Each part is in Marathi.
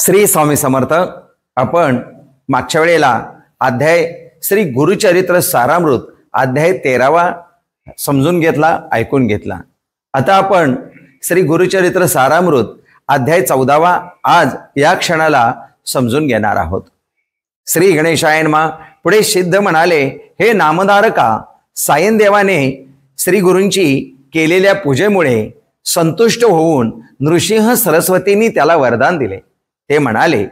श्री स्वामी समर्थ। आपण मागच्या वेळेला अध्याय श्री गुरुचरित्र सारामृत अध्याय 13वा समजून घेतला, ऐकून घेतला। आता आपण श्री गुरुचरित्र सारामृत अध्याय 14वा आज या क्षणाला समजून घेणार आहोत। श्री गणेशाय नमः। पुढे सिद्ध म्हणाले, हे नामधारका, सायनदेवाने श्री गुरूंची केलेल्या पूजेमुळे संतुष्ट होऊन नृसिंह सरस्वतींनी त्याला वरदान दिले। ते म्हणाले,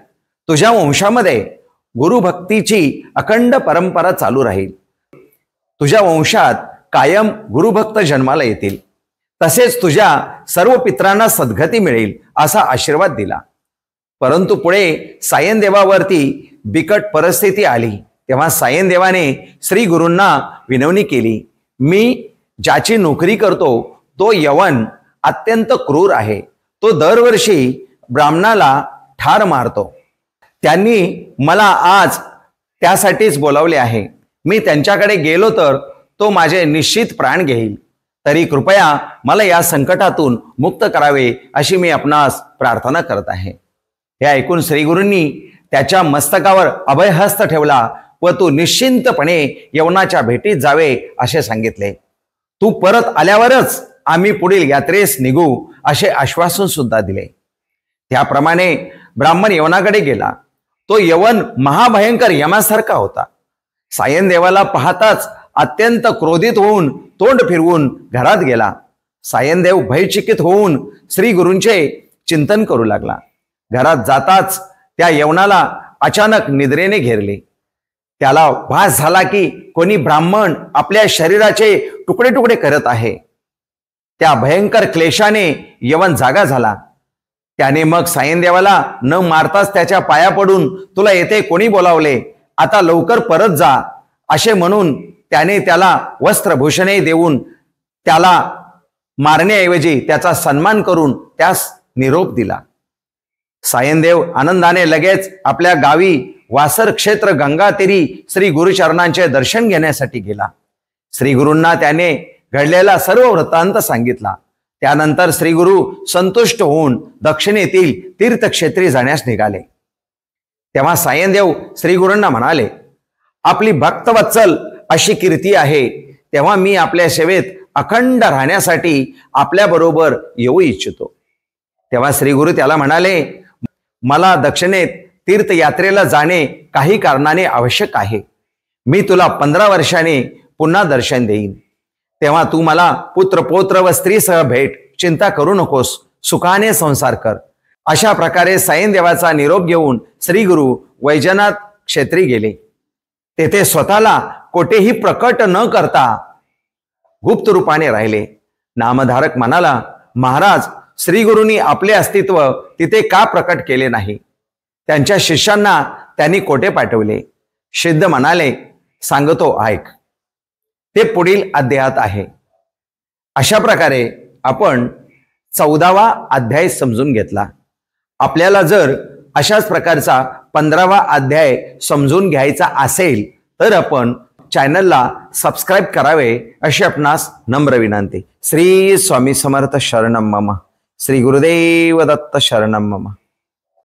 तुझ्या वंशामध्ये गुरुभक्तीची अखंड परंपरा चालू राहील। तुझ्या वंशात कायम गुरुभक्त जन्माला येतील, तसेच तुझ्या सर्व पित्रांना सद्गती मिळेल असा आशीर्वाद दिला। परंतु पुढे सायनदेवावरती बिकट परिस्थिती आली। तेव्हा सायनदेवाने श्री गुरूंना विनवणी केली, मी ज्याची नोकरी करतो तो यवन अत्यंत क्रूर आहे। तो दरवर्षी ब्राह्मणाला ठार मारतो। त्यांनी मला आज त्यासाठीच बोलावले आहे। मी त्यांच्याकडे गेलो तर तो माझे निश्चित प्राण घेईल। तरी कृपया मला या संकटातून मुक्त करावे अशी मी आपणास प्रार्थना करत आहे। हे ऐकून श्रीगुरूंनी त्याच्या मस्तकावर अभयहस्त ठेवला व तू निश्चिंतपणे यवनाच्या भेटीत जावे असे सांगितले। तू परत आल्यावरच आम्ही पुढील यात्रेस निघू असे आश्वासन सुद्धा दिले। त्याप्रमाणे ब्राह्मण यवनाकडे गेला। तो यवन महाभयंकर यमासारखा होता। सायनदेवाला पाहताच अत्यंत क्रोधित होऊन तोंड फिरवून घरात गेला। सायनदेव भयचकित होऊन श्री गुरूंचे चिंतन करू लागला। घरात जाताच त्या यवनाला अचानक निद्रेने घेरले। त्याला भास झाला की कोणी ब्राह्मण आपल्या शरीराचे तुकडे तुकडे करत आहे। त्या भयंकर क्लेशाने यवन जागा झाला। त्याने मग सायनदेवाला न मारताच त्याच्या पाया पडून, तुला येथे कोणी बोलावले, आता लवकर परत जा असे म्हणून त्याने त्याला वस्त्रभूषणे देऊन त्याला मारण्याऐवजी त्याचा सन्मान करून त्यास निरोप दिला। सायनदेव आनंदाने लगेच आपल्या गावी वासर क्षेत्र गंगातीरी श्री गुरुचरणांचे दर्शन घेण्यासाठी गेला। श्री गुरूंना त्याने घडलेला सर्व वृत्तांत सांगितला। त्यानंतर श्री गुरु संतुष्ट होऊन दक्षिणेतील तीर्थक्षेत्री जाण्यास निघाले। तेव्हा सायनदेव श्री गुरूंना म्हणाले, आपली भक्तवत्सल अशी कीर्ती आहे, तेव्हा मी आपल्या सेवेत अखंड राहण्यासाठी आपल्या बरोबर येऊ इच्छितो। तेव्हा श्री गुरु त्याला म्हणाले, मला दक्षिणेत तीर्थयात्रेला जाणे काही कारणाने आवश्यक आहे। मी तुला 15 वर्षांनी पुन्हा दर्शन देईन। तेव्हा तू मला पुत्र पौत्र व स्त्रीसह भेट, चिंता करू नकोस, सुखाने संसार कर। अशा प्रकारे सायनदेवाचा निरोप घेऊन श्री गुरु वैजनाथ क्षेत्री गेले। तेथे स्वतःला कोठेही प्रकट न करता गुप्त रूपाने राहिले। नामधारक म्हणाला, महाराज, श्री गुरूंनी आपले अस्तित्व तिथे का प्रकट केले नाही? त्यांच्या शिष्यांना त्यांनी कोठे पाठवले? सिद्ध म्हणाले, सांगतो ऐक। ते पुढील अध्यायात आहे। अशा प्रकारे आपण 14वा अध्याय समजून घेतला। आपल्याला जर अशाच प्रकारचा 15वा अध्याय समजून घ्यायचा असेल तर आपण चॅनलला सबस्क्राइब करावे अशी आपणास नम्र विनंती। श्री स्वामी समर्थ शरणम मम। श्री गुरुदेव दत्त शरणम मम।